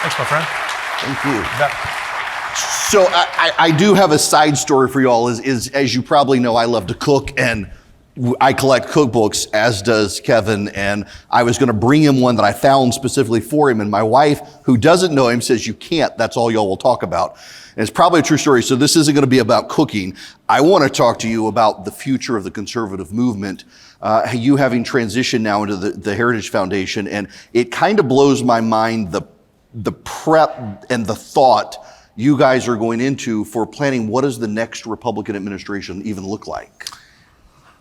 Thanks, my friend. Thank you. Yeah. So I do have a side story for you all. Is as you probably know, I love to cook, and I collect cookbooks, as does Kevin, and I was going to bring him one that I found specifically for him, and my wife, who doesn't know him, says, you can't, that's all y'all will talk about. And it's probably a true story, so this isn't going to be about cooking. I want to talk to you about the future of the conservative movement, you having transitioned now into the Heritage Foundation, and it kind of blows my mind the prep and the thought you guys are going into for planning what does the next Republican administration even look like?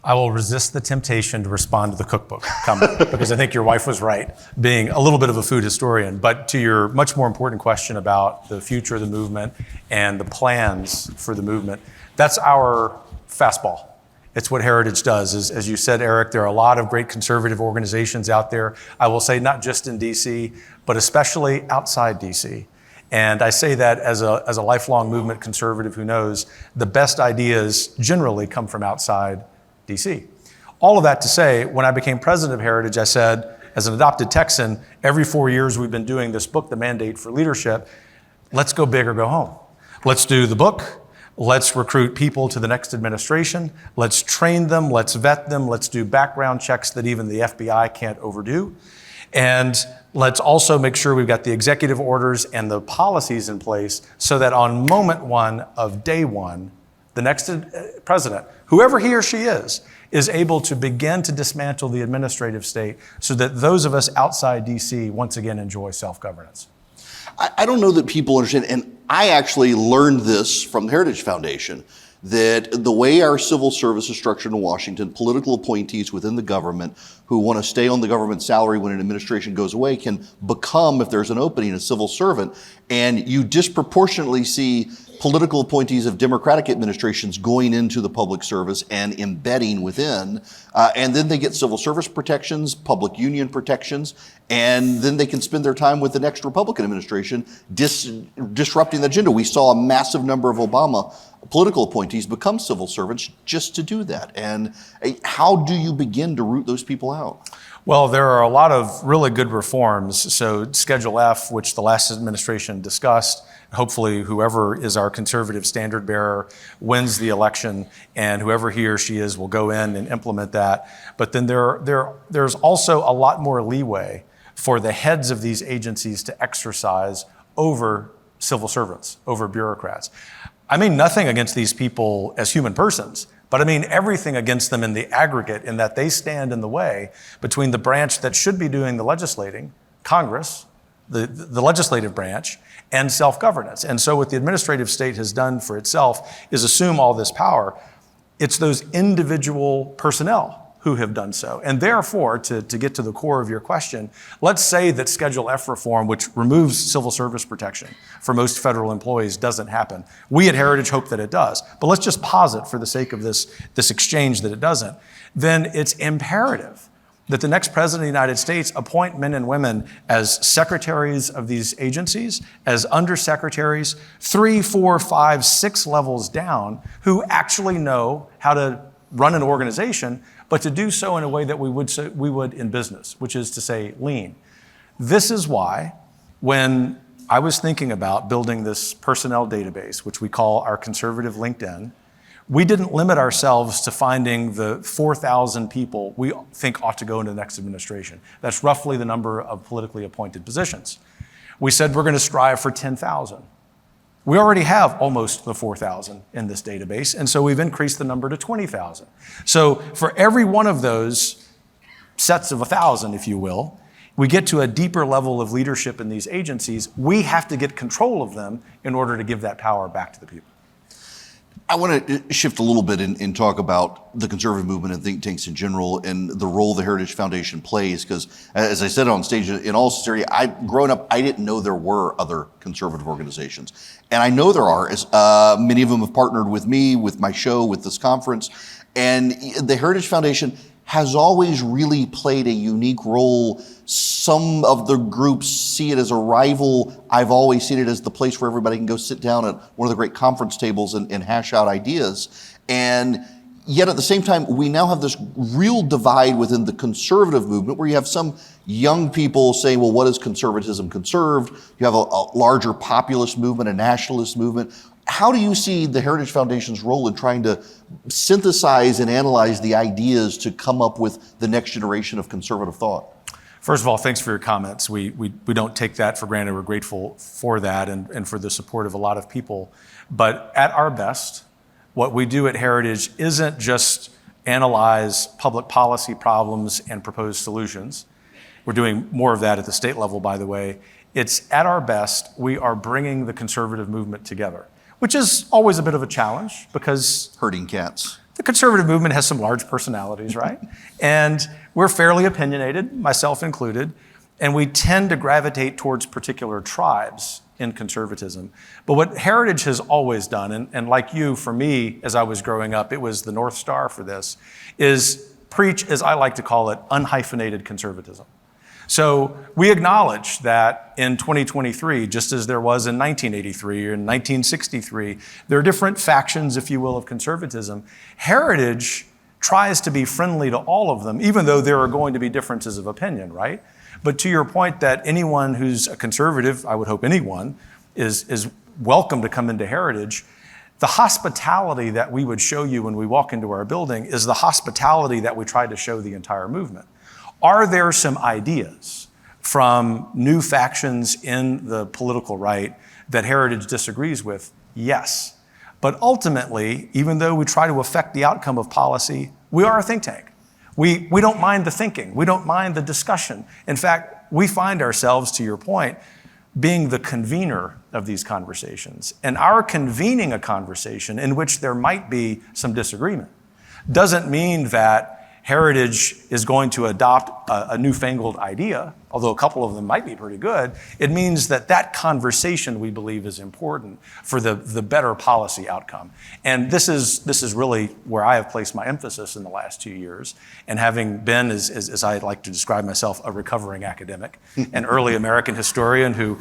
I will resist the temptation to respond to the cookbook comment because I think your wife was right, being a little bit of a food historian. But to your much more important question about the future of the movement and the plans for the movement, that's our fastball. It's what Heritage does. As you said, Eric, there are a lot of great conservative organizations out there. I will say not just in DC, but especially outside DC. And I say that as a lifelong movement conservative who knows the best ideas generally come from outside DC. All of that to say, when I became president of Heritage, I said, as an adopted Texan, every 4 years we've been doing this book, The Mandate for Leadership. Let's go big or go home. Let's do the book. Let's recruit people to the next administration. Let's train them. Let's vet them. Let's do background checks that even the FBI can't overdo. And let's also make sure we've got the executive orders and the policies in place so that on moment one of day one, the next president, whoever he or she is able to begin to dismantle the administrative state so that those of us outside DC once again enjoy self-governance. I don't know that people understand, and I actually learned this from the Heritage Foundation, that the way our civil service is structured in Washington, political appointees within the government who want to stay on the government salary when an administration goes away can become, if there's an opening, a civil servant. And you disproportionately see political appointees of Democratic administrations going into the public service and embedding within, and then they get civil service protections, public union protections, and then they can spend their time with the next Republican administration disrupting the agenda. We saw a massive number of Obama political appointees become civil servants just to do that. And how do you begin to root those people out? Well, there are a lot of really good reforms. So Schedule F, which the last administration discussed, hopefully whoever is our conservative standard bearer wins the election, and whoever he or she is will go in and implement that. But then there's also a lot more leeway for the heads of these agencies to exercise over civil servants, over bureaucrats. I mean nothing against these people as human persons, but I mean everything against them in the aggregate, in that they stand in the way between the branch that should be doing the legislating, Congress, the legislative branch, and self-governance. And so what the administrative state has done for itself is assume all this power. It's those individual personnel who have done so. And therefore, to get to the core of your question, let's say that Schedule F reform, which removes civil service protection for most federal employees, doesn't happen. We at Heritage hope that it does. But let's just posit for the sake of this exchange that it doesn't. Then it's imperative that the next president of the United States appoint men and women as secretaries of these agencies, as undersecretaries, 3, 4, 5, 6 levels down, who actually know how to run an organization, but to do so in a way that we would in business, which is to say lean. This is why when I was thinking about building this personnel database, which we call our conservative LinkedIn, we didn't limit ourselves to finding the 4,000 people we think ought to go into the next administration. That's roughly the number of politically appointed positions. We said we're going to strive for 10,000. We already have almost the 4,000 in this database, and so we've increased the number to 20,000. So for every one of those sets of 1,000, if you will, we get to a deeper level of leadership in these agencies. We have to get control of them in order to give that power back to the people. I want to shift a little bit and talk about the conservative movement and think tanks in general and the role the Heritage Foundation plays, because as I said on stage, in all sincerity, growing up, I didn't know there were other conservative organizations. And I know there are, as many of them have partnered with me, with my show, with this conference. And the Heritage Foundation has always really played a unique role. Some of the groups see it as a rival. I've always seen it as the place where everybody can go sit down at one of the great conference tables and hash out ideas. And Yet at the same time, we now have this real divide within the conservative movement where you have some young people saying, well, what is conservatism conserved? You have a larger populist movement, a nationalist movement. How do you see the Heritage Foundation's role in trying to synthesize and analyze the ideas to come up with the next generation of conservative thought? First of all, thanks for your comments. We don't take that for granted. We're grateful for that and for the support of a lot of people. But at our best, what we do at Heritage isn't just analyze public policy problems and propose solutions. We're doing more of that at the state level, by the way. It's at our best, we are bringing the conservative movement together, which is always a bit of a challenge because herding cats. The conservative movement has some large personalities, right? And we're fairly opinionated, myself included, and we tend to gravitate towards particular tribes in conservatism. But what Heritage has always done, and like you, for me, as I was growing up, it was the North Star for this, is preach, as I like to call it, unhyphenated conservatism. So we acknowledge that in 2023, just as there was in 1983 or in 1963, there are different factions, if you will, of conservatism. Heritage tries to be friendly to all of them, even though there are going to be differences of opinion, right? But to your point that anyone who's a conservative, I would hope anyone, is welcome to come into Heritage, the hospitality that we would show you when we walk into our building is the hospitality that we try to show the entire movement. Are there some ideas from new factions in the political right that Heritage disagrees with? Yes. But ultimately, even though we try to affect the outcome of policy, we are a think tank. We don't mind the thinking. We don't mind the discussion. In fact, we find ourselves, to your point, being the convener of these conversations. And our convening a conversation in which there might be some disagreement doesn't mean that Heritage is going to adopt a newfangled idea, although a couple of them might be pretty good. It means that that conversation, we believe, is important for the better policy outcome. And this is really where I have placed my emphasis in the last 2 years. And having been, as I like to describe myself, a recovering academic, an early American historian who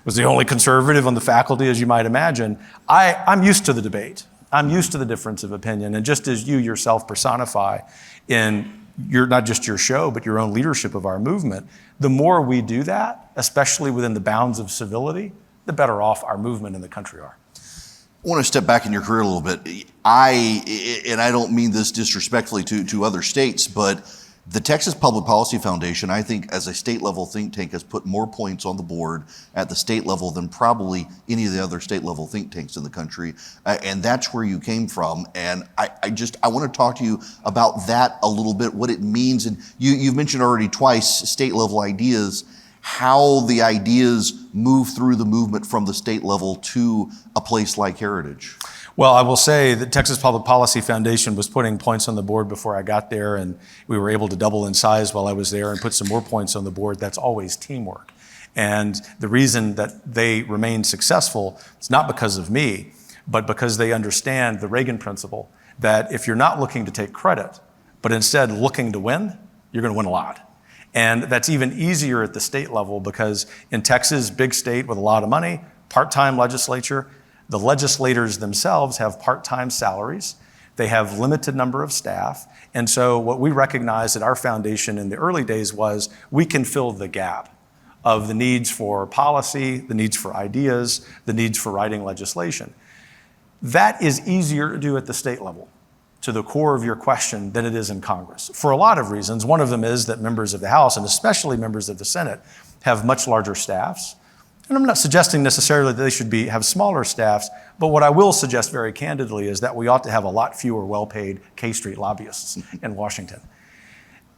was the only conservative on the faculty, as you might imagine, I'm used to the debate. I'm used to the difference of opinion. And just as you yourself personify in not just your show, but your own leadership of our movement, the more we do that, especially within the bounds of civility, the better off our movement and the country are. I want to step back in your career a little bit. I don't mean this disrespectfully to other states, but the Texas Public Policy Foundation, I think, as a state level think tank, has put more points on the board at the state level than probably any of the other state level think tanks in the country. And that's where you came from. And I want to talk to you about that a little bit, what it means. And you've mentioned already twice state level ideas, how the ideas move through the movement from the state level to a place like Heritage. Well, I will say that Texas Public Policy Foundation was putting points on the board before I got there, and we were able to double in size while I was there and put some more points on the board. That's always teamwork. And the reason that they remain successful is not because of me, but because they understand the Reagan principle that if you're not looking to take credit, but instead looking to win, you're going to win a lot. And that's even easier at the state level because in Texas, big state with a lot of money, part-time legislature, the legislators themselves have part-time salaries. They have limited number of staff. And so what we recognized at our foundation in the early days was we can fill the gap of the needs for policy, the needs for ideas, the needs for writing legislation. That is easier to do at the state level, to the core of your question, than it is in Congress. For a lot of reasons. One of them is that members of the House, and especially members of the Senate, have much larger staffs. And I'm not suggesting necessarily that they should have smaller staffs, but what I will suggest very candidly is that we ought to have a lot fewer well-paid K Street lobbyists in Washington.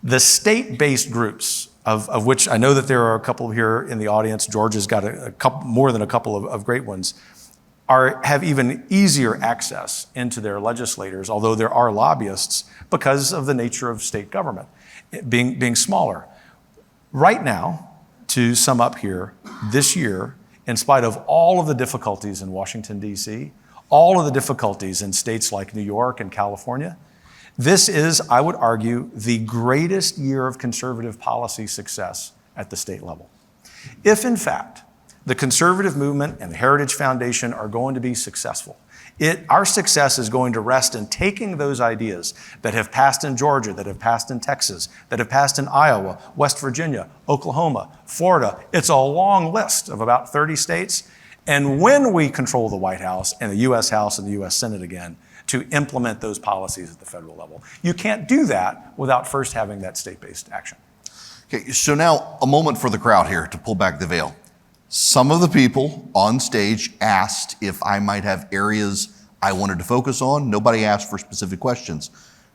The state-based groups, of which I know that there are a couple here in the audience, Georgia's got a couple, more than a couple of great ones, have even easier access into their legislators, although there are lobbyists, because of the nature of state government being smaller. Right now, to sum up here, this year, in spite of all of the difficulties in Washington, D.C., all of the difficulties in states like New York and California, this is, I would argue, the greatest year of conservative policy success at the state level. If, in fact, the conservative movement and the Heritage Foundation are going to be successful, Our success is going to rest in taking those ideas that have passed in Georgia, that have passed in Texas, that have passed in Iowa, West Virginia, Oklahoma, Florida. It's a long list of about 30 states. And when we control the White House and the U.S. House and the U.S. Senate again, to implement those policies at the federal level. You can't do that without first having that state-based action. Okay, so now a moment for the crowd here to pull back the veil. Some of the people on stage asked if I might have areas I wanted to focus on. Nobody asked for specific questions.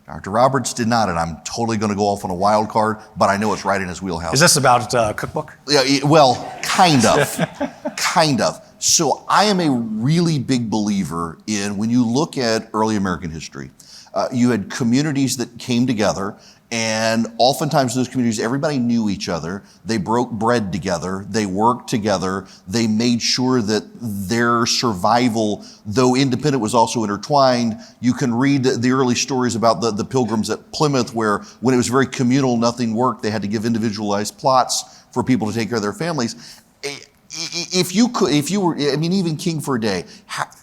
Dr. Roberts did not, and I'm totally going to go off on a wild card, but I know it's right in his wheelhouse. Is this about cookbook? Yeah, well, kind of. Kind of. So I am a really big believer in when you look at early American history, you had communities that came together, and oftentimes in those communities, everybody knew each other. They broke bread together. They worked together. They made sure that their survival, though independent, was also intertwined. You can read the early stories about the pilgrims at Plymouth, where when it was very communal, nothing worked. They had to give individualized plots for people to take care of their families. If you were, I mean, even king for a day,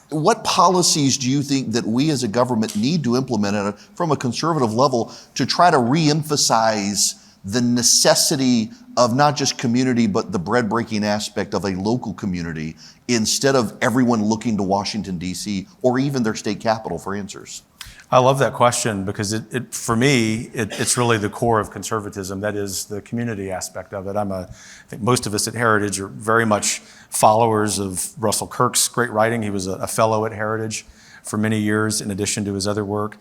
what policies do you think that we as a government need to implement from a conservative level to try to reemphasize the necessity of not just community, but the bread-breaking aspect of a local community instead of everyone looking to Washington, D.C. or even their state capital for answers? I love that question because for me, it's really the core of conservatism. That is the community aspect of it. I think most of us at Heritage are very much followers of Russell Kirk's great writing. He was a fellow at Heritage for many years in addition to his other work.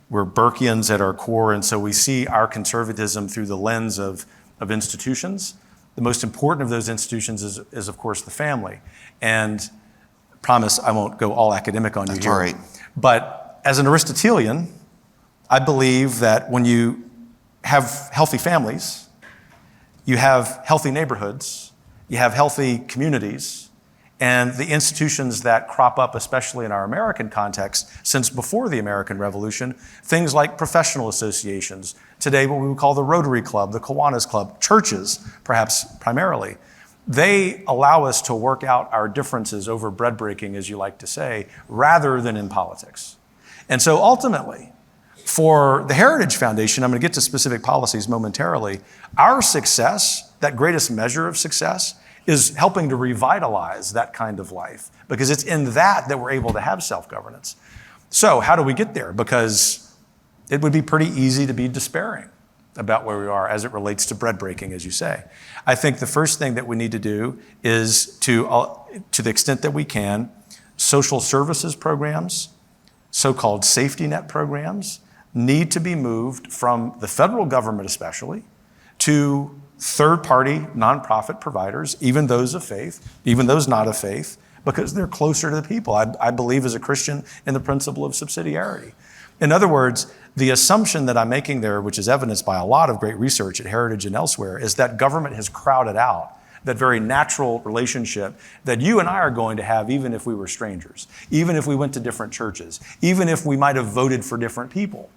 We're Burkeans at our core, and so we see our conservatism through the lens of institutions. The most important of those institutions is of course, the family. And I promise I won't go all academic on you here. That's all right. But as an Aristotelian, I believe that when you have healthy families, you have healthy neighborhoods, you have healthy communities, and the institutions that crop up, especially in our American context, since before the American Revolution, things like professional associations, today what we would call the Rotary Club, the Kiwanis Club, churches, perhaps primarily, they allow us to work out our differences over bread breaking, as you like to say, rather than in politics. And so ultimately, for the Heritage Foundation, I'm going to get to specific policies momentarily, our success, that greatest measure of success, is helping to revitalize that kind of life, because it's in that we're able to have self-governance. So how do we get there? Because it would be pretty easy to be despairing about where we are as it relates to bread breaking, as you say. I think the first thing that we need to do is to the extent that we can, social services programs, so-called safety net programs need to be moved from the federal government especially to third-party nonprofit providers, even those of faith, even those not of faith, because they're closer to the people. I believe as a Christian in the principle of subsidiarity. In other words, the assumption that I'm making there, which is evidenced by a lot of great research at Heritage and elsewhere, is that government has crowded out that very natural relationship that you and I are going to have even if we were strangers, even if we went to different churches, even if we might have voted for different people.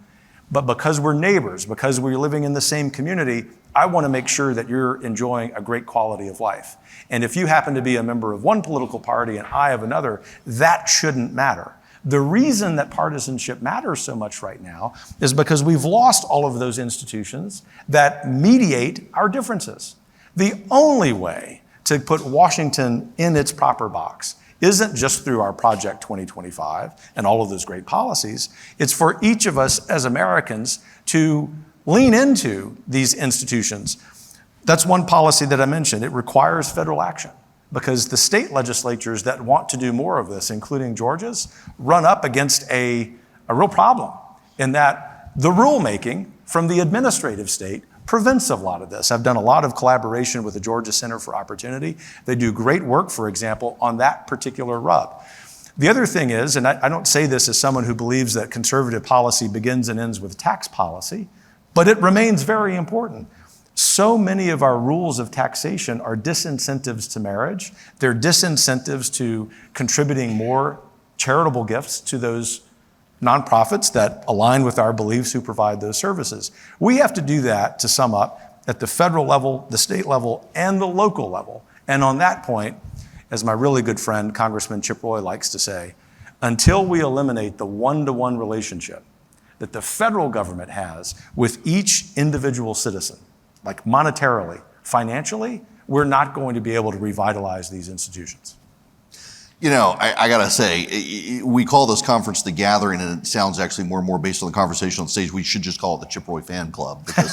But because we're neighbors, because we're living in the same community, I want to make sure that you're enjoying a great quality of life. And if you happen to be a member of one political party and I of another, that shouldn't matter. The reason that partisanship matters so much right now is because we've lost all of those institutions that mediate our differences. The only way to put Washington in its proper box isn't just through our Project 2025 and all of those great policies. It's for each of us as Americans to lean into these institutions. That's one policy that I mentioned. It requires federal action because the state legislatures that want to do more of this, including Georgia's, run up against a real problem in that the rulemaking from the administrative state prevents a lot of this. I've done a lot of collaboration with the Georgia Center for Opportunity. They do great work, for example, on that particular rub. The other thing is, and I don't say this as someone who believes that conservative policy begins and ends with tax policy, but it remains very important. So many of our rules of taxation are disincentives to marriage. They're disincentives to contributing more charitable gifts to those nonprofits that align with our beliefs who provide those services. We have to do that, to sum up, at the federal level, the state level, and the local level. And on that point, as my really good friend, Congressman Chip Roy likes to say, until we eliminate the one-to-one relationship that the federal government has with each individual citizen, like monetarily, financially, we're not going to be able to revitalize these institutions. You know, I gotta say, we call this conference The Gathering, and it sounds actually more and more based on the conversation on stage. We should just call it the Chip Roy Fan Club. Because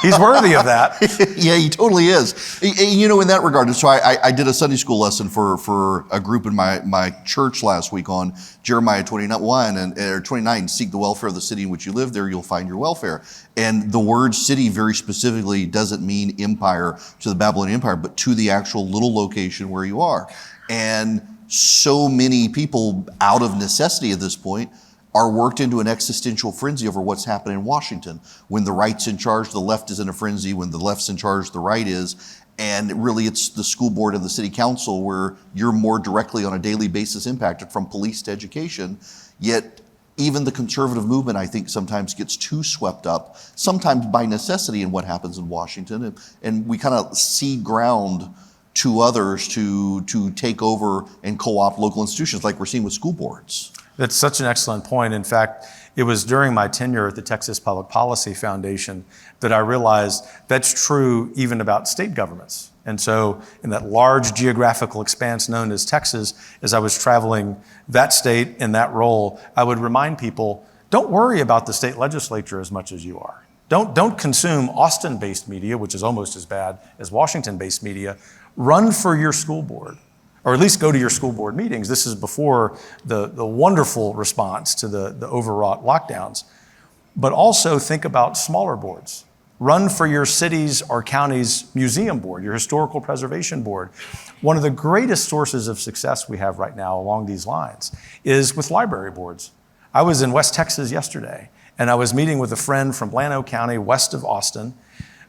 he's worthy of that. Yeah, he totally is. You know, in that regard, so I did a Sunday school lesson for a group in my church last week on Jeremiah 29, seek the welfare of the city in which you live, there you'll find your welfare. And the word city very specifically doesn't mean empire to the Babylonian Empire, but to the actual little location where you are. And so many people, out of necessity at this point, are worked into an existential frenzy over what's happening in Washington. When the right's in charge, the left is in a frenzy. When the left's in charge, the right is. And really, it's the school board and the city council where you're more directly on a daily basis impacted, from police to education. Yet, even the conservative movement, I think, sometimes gets too swept up, sometimes by necessity, in what happens in Washington. And we kind of cede ground to others to take over and co-opt local institutions, like we're seeing with school boards. That's such an excellent point. In fact, it was during my tenure at the Texas Public Policy Foundation that I realized that's true even about state governments. And so in that large geographical expanse known as Texas, as I was traveling that state in that role, I would remind people, don't worry about the state legislature as much as you are. Don't consume Austin-based media, which is almost as bad as Washington-based media. Run for your school board, or at least go to your school board meetings. This is before the wonderful response to the overwrought lockdowns. But also think about smaller boards. Run for your city's or county's museum board, your historical preservation board. One of the greatest sources of success we have right now along these lines is with library boards. I was in West Texas yesterday, and I was meeting with a friend from Llano County, west of Austin,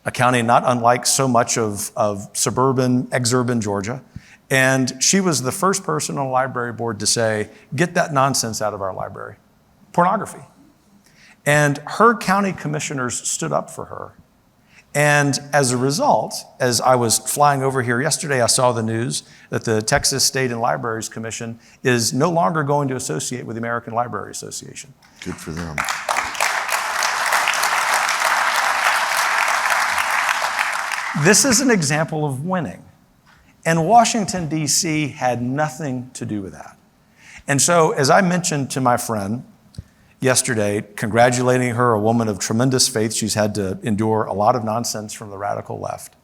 a county not unlike so much of suburban, exurban Georgia. And she was the first person on a library board to say, get that nonsense out of our library, pornography. And her county commissioners stood up for her. And as a result, as I was flying over here yesterday, I saw the news that the Texas State and Libraries Commission is no longer going to associate with the American Library Association. Good for them. This is an example of winning. And Washington, D.C. had nothing to do with that. And so, as I mentioned to my friend yesterday, congratulating her, a woman of tremendous faith, she's had to endure a lot of nonsense from the radical left.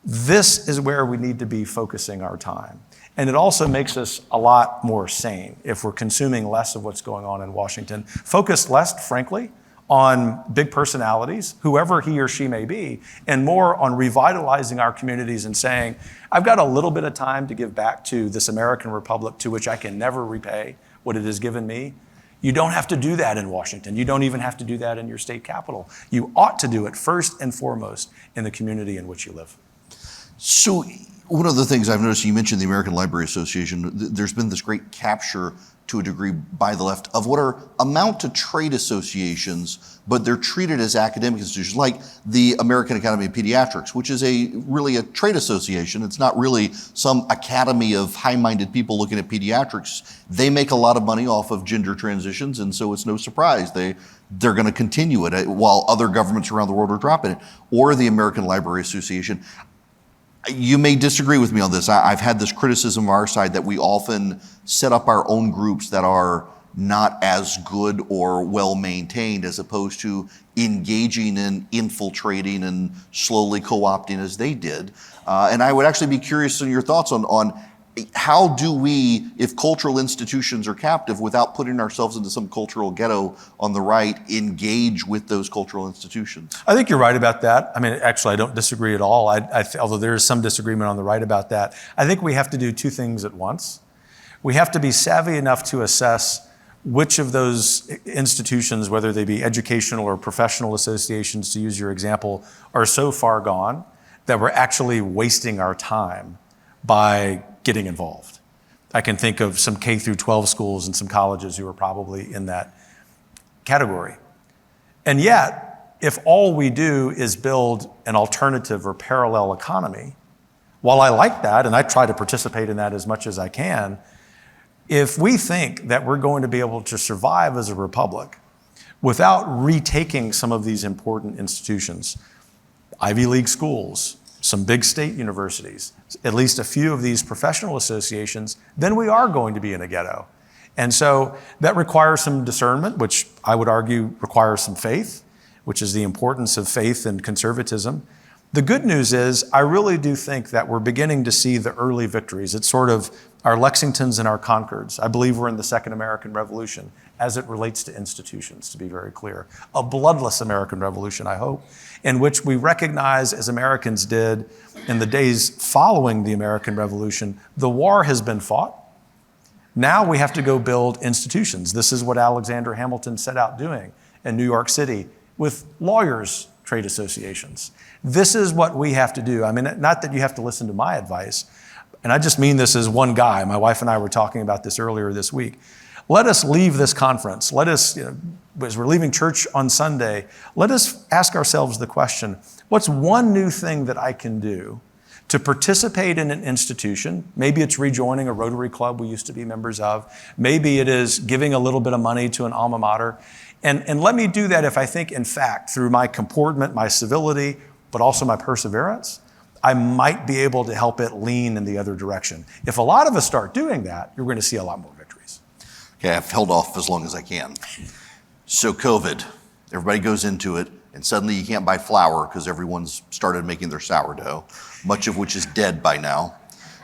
This is where we need to be focusing our time. And it also makes us a lot more sane if we're consuming less of what's going on in Washington. Focus less, frankly, on big personalities, whoever he or she may be, and more on revitalizing our communities and saying, I've got a little bit of time to give back to this American republic to which I can never repay what it has given me. You don't have to do that in Washington. You don't even have to do that in your state capital. You ought to do it first and foremost in the community in which you live. So one of the things I've noticed, you mentioned the American Library Association, there's been this great capture to a degree by the left of what are amount to trade associations, but they're treated as academic institutions, like the American Academy of Pediatrics, which is really a trade association. It's not really some academy of high-minded people looking at pediatrics. They make a lot of money off of gender transitions, and so it's no surprise they're going to continue it while other governments around the world are dropping it. Or the American Library Association. You may disagree with me on this. I've had this criticism of our side that we often set up our own groups that are not as good or well maintained, as opposed to engaging in infiltrating and slowly co-opting as they did. And I would actually be curious in your thoughts on how do we, if cultural institutions are captive, without putting ourselves into some cultural ghetto on the right, engage with those cultural institutions? I think you're right about that. I mean, actually, I don't disagree at all. Although there is some disagreement on the right about that. I think we have to do two things at once. We have to be savvy enough to assess which of those institutions, whether they be educational or professional associations, to use your example, are so far gone that we're actually wasting our time by getting involved. I can think of some K through 12 schools and some colleges who are probably in that category. And yet, if all we do is build an alternative or parallel economy, while I like that and I try to participate in that as much as I can, If we think that we're going to be able to survive as a republic without retaking some of these important institutions, Ivy League schools, some big state universities, at least a few of these professional associations, then we are going to be in a ghetto. And so that requires some discernment, which I would argue requires some faith, which is the importance of faith and conservatism. The good news is I really do think that we're beginning to see the early victories. It's sort of our Lexingtons and our Concords. I believe we're in the Second American Revolution as it relates to institutions, to be very clear. A bloodless American Revolution, I hope, in which we recognize, as Americans did in the days following the American Revolution, the war has been fought. Now we have to go build institutions. This is what Alexander Hamilton set out doing in New York City with lawyers' trade associations. This is what we have to do. I mean, not that you have to listen to my advice, and I just mean this as one guy. My wife and I were talking about this earlier this week. Let us leave this conference. Let us, as we're leaving church on Sunday, let us ask ourselves the question, what's one new thing that I can do to participate in an institution? Maybe it's rejoining a Rotary Club we used to be members of. Maybe it is giving a little bit of money to an alma mater. And let me do that if I think, in fact, through my comportment, my civility, but also my perseverance, I might be able to help it lean in the other direction. If a lot of us start doing that, you're going to see a lot more victories. Okay, I've held off as long as I can. So COVID, everybody goes into it, and suddenly you can't buy flour because everyone's started making their sourdough, much of which is dead by now.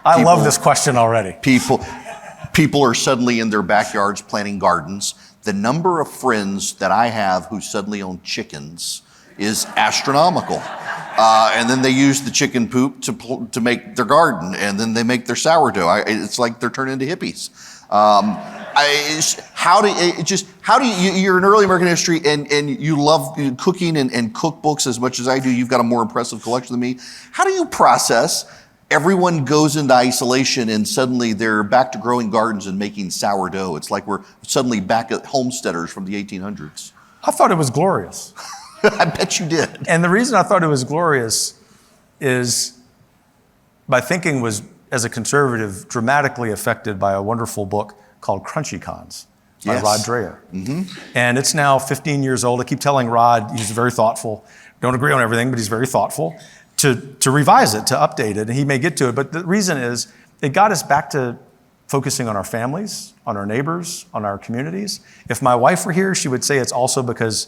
I love this question already. People are suddenly in their backyards planting gardens. The number of friends that I have who suddenly own chickens is astronomical. And then they use the chicken poop to make their garden, and then they make their sourdough. It's like they're turning into hippies. You're in early American history and you love cooking and cookbooks as much as I do. You've got a more impressive collection than me. How do you process everyone goes into isolation and suddenly they're back to growing gardens and making sourdough? It's like we're suddenly back at homesteaders from the 1800s. I thought it was glorious. I bet you did. And the reason I thought it was glorious is my thinking was, as a conservative, dramatically affected by a wonderful book called Crunchy Cons by Rod Dreher. Mm-hmm. And it's now 15 years old. I keep telling Rod, he's very thoughtful, don't agree on everything, but he's very thoughtful, to revise it, to update it, and he may get to it. But the reason is, it got us back to focusing on our families, on our neighbors, on our communities. If my wife were here, she would say it's also because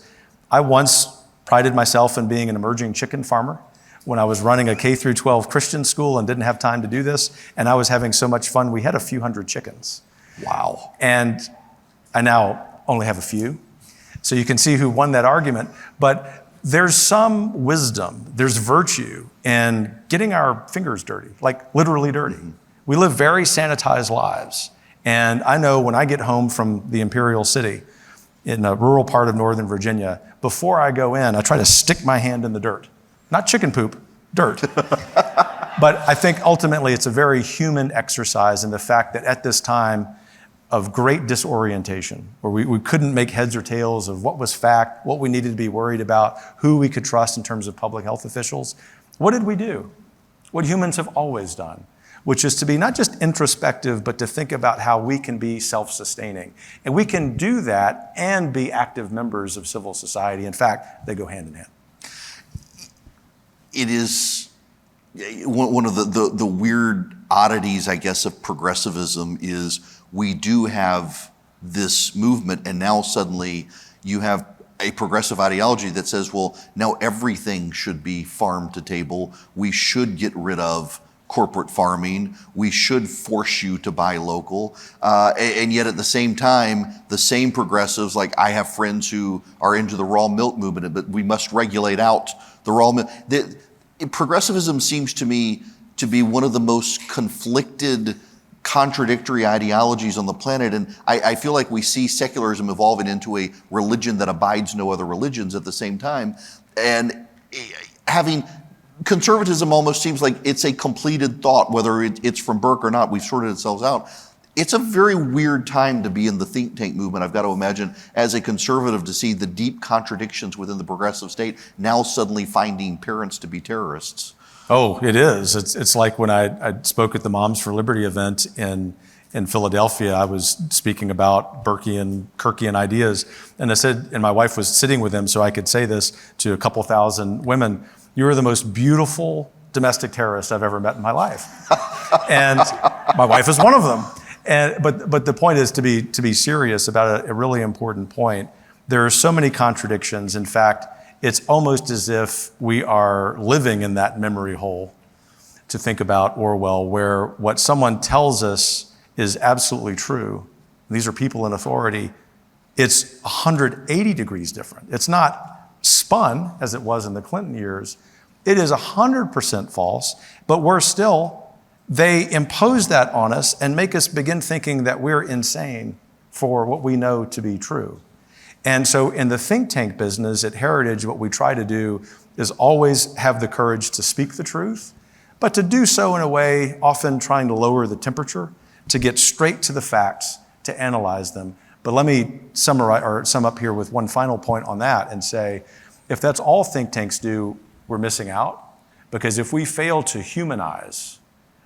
I once prided myself in being an emerging chicken farmer when I was running a K through 12 Christian school and didn't have time to do this. And I was having so much fun. We had a few hundred chickens. Wow. And I now only have a few. So you can see who won that argument. But there's some wisdom, there's virtue in getting our fingers dirty, like literally dirty. Mm-hmm. We live very sanitized lives. And I know when I get home from the Imperial City in a rural part of Northern Virginia, before I go in, I try to stick my hand in the dirt. Not chicken poop, dirt. But I think ultimately it's a very human exercise in the fact that at this time of great disorientation, where we couldn't make heads or tails of what was fact, what we needed to be worried about, who we could trust in terms of public health officials, what did we do? What humans have always done, which is to be not just introspective, but to think about how we can be self-sustaining. And we can do that and be active members of civil society. In fact, they go hand in hand. It is one of the weird oddities, I guess, of progressivism is we do have this movement, and now suddenly you have a progressive ideology that says, well, now everything should be farm to table. We should get rid of corporate farming. We should force you to buy local. And yet at the same time, the same progressives, like I have friends who are into the raw milk movement, but we must regulate out the raw milk. Progressivism seems to me to be one of the most conflicted, contradictory ideologies on the planet. And I feel like we see secularism evolving into a religion that abides no other religions at the same time. And having conservatism almost seems like it's a completed thought, whether it's from Burke or not. We've sorted ourselves out. It's a very weird time to be in the think tank movement, I've got to imagine, as a conservative, to see the deep contradictions within the progressive state now suddenly finding parents to be terrorists. Oh, it is. It's like when I spoke at the Moms for Liberty event in in Philadelphia, I was speaking about Kirkian ideas, and I said, and my wife was sitting with him, so I could say this to a couple thousand women: "You are the most beautiful domestic terrorist I've ever met in my life." And my wife is one of them. But the point is to be serious about a really important point. There are so many contradictions. In fact, it's almost as if we are living in that memory hole, to think about Orwell, where what someone tells us is absolutely true. These are people in authority. It's 180 degrees different. It's not spun as it was in the Clinton years. It is 100% false, but worse still, they impose that on us and make us begin thinking that we're insane for what we know to be true. And so in the think tank business at Heritage, what we try to do is always have the courage to speak the truth, but to do so in a way often trying to lower the temperature, to get straight to the facts, to analyze them. But let me summarize or sum up here with one final point on that and say, if that's all think tanks do, we're missing out. Because if we fail to humanize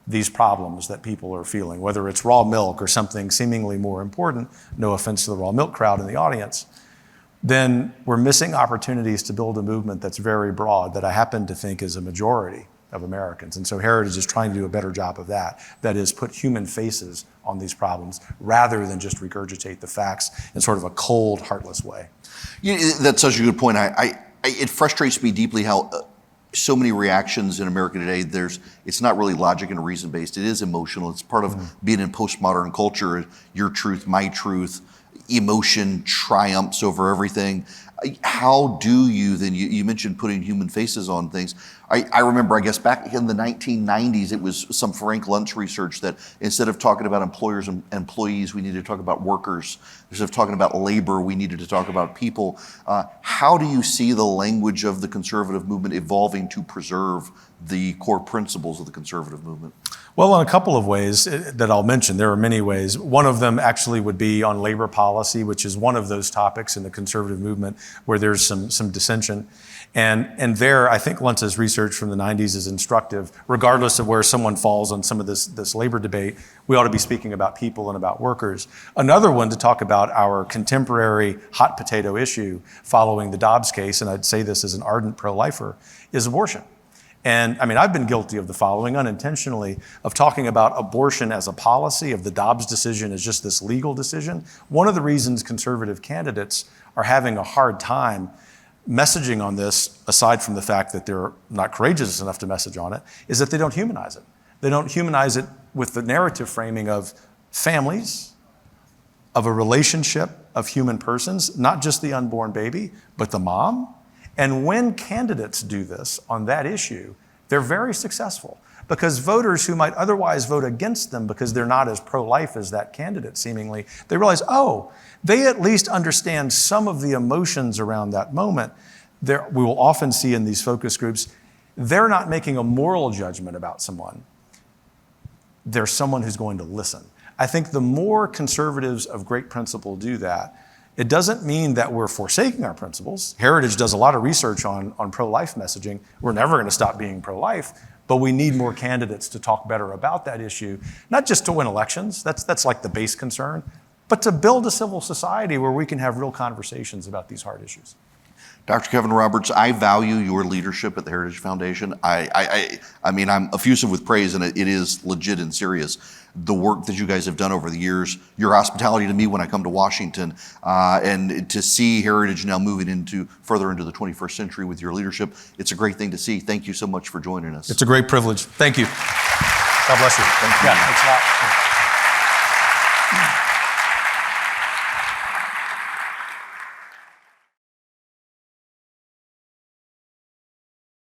these problems that people are feeling, whether it's raw milk or something seemingly more important, no offense to the raw milk crowd in the audience, then we're missing opportunities to build a movement that's very broad, that I happen to think is a majority of Americans. And so Heritage is trying to do a better job of that. That is, put human faces on these problems rather than just regurgitate the facts in sort of a cold, heartless way. That's such a good point. It frustrates me deeply how so many reactions in America today, it's not really logic and reason based. It is emotional. It's part of being in postmodern culture. Your truth, my truth, emotion triumphs over everything. How do you then, you mentioned putting human faces on things. I remember, I guess back in the 1990s, it was some Frank Luntz research that instead of talking about employers and employees, we needed to talk about workers. Instead of talking about labor, we needed to talk about people. How do you see the language of the conservative movement evolving to preserve the core principles of the conservative movement? Well, in a couple of ways that I'll mention. There are many ways. One of them actually would be on labor policy, which is one of those topics in the conservative movement where there's some dissension. And there, I think Luntz's research from the 90s is instructive. Regardless of where someone falls on some of this labor debate, we ought to be speaking about people and about workers. Another one to talk about our contemporary hot potato issue following the Dobbs case, and I'd say this as an ardent pro-lifer, is abortion. And I mean, I've been guilty of the following unintentionally, of talking about abortion as a policy, of the Dobbs decision as just this legal decision. One of the reasons conservative candidates are having a hard time messaging on this, aside from the fact that they're not courageous enough to message on it, is that they don't humanize it. They don't humanize it with the narrative framing of families, of a relationship of human persons, not just the unborn baby, but the mom. And when candidates do this on that issue, they're very successful, because voters who might otherwise vote against them because they're not as pro-life as that candidate seemingly, they realize, oh, they at least understand some of the emotions around that moment. We will often see in these focus groups, they're not making a moral judgment about someone. They're someone who's going to listen. I think the more conservatives of great principle do that, it doesn't mean that we're forsaking our principles. Heritage does a lot of research on pro-life messaging. We're never going to stop being pro-life, but we need more candidates to talk better about that issue, not just to win elections, that's like the base concern, but to build a civil society where we can have real conversations about these hard issues. Dr. Kevin Roberts, I value your leadership at the Heritage Foundation. I mean, I'm effusive with praise, and it is legit and serious. The work that you guys have done over the years, your hospitality to me when I come to Washington, and to see Heritage now moving further into the 21st century with your leadership, it's a great thing to see. Thank you so much for joining us. It's a great privilege. Thank you. God bless you. Thank you. Yeah, thanks a lot.